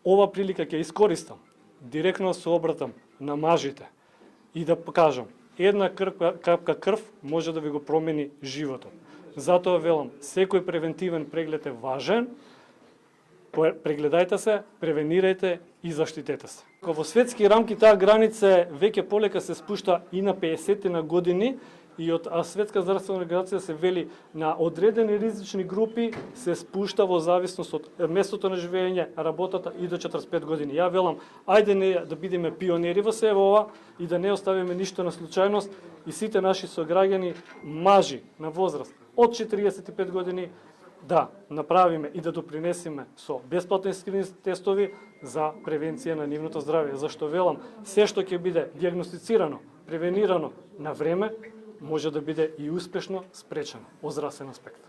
ова прилика ќе искористам, директно се обратам на мажите и да покажам, една капка крв може да ви го промени животот. Затоа велам, секој превентивен преглед е важен, прегледајте се, превенирајте и заштитете се. Во светски рамки таа граница веќе полека се спушта и на 50 на години и од Светска здравствена организација се вели на одредени ризични групи се спушта во зависност од местото на живење, работата и до 45 години. Ја велам, ајде не да бидеме пионери во себе ова и да не оставиме ништо на случајност и сите наши сограѓани мажи на возраст од 45 години да направиме и да допринесеме со бесплатни скрининг тестови за превенција на нивното здравје. Зашто велам, се што ќе биде дијагностицирано, превенирано на време, може да биде и успешно спречено од здравствен аспект.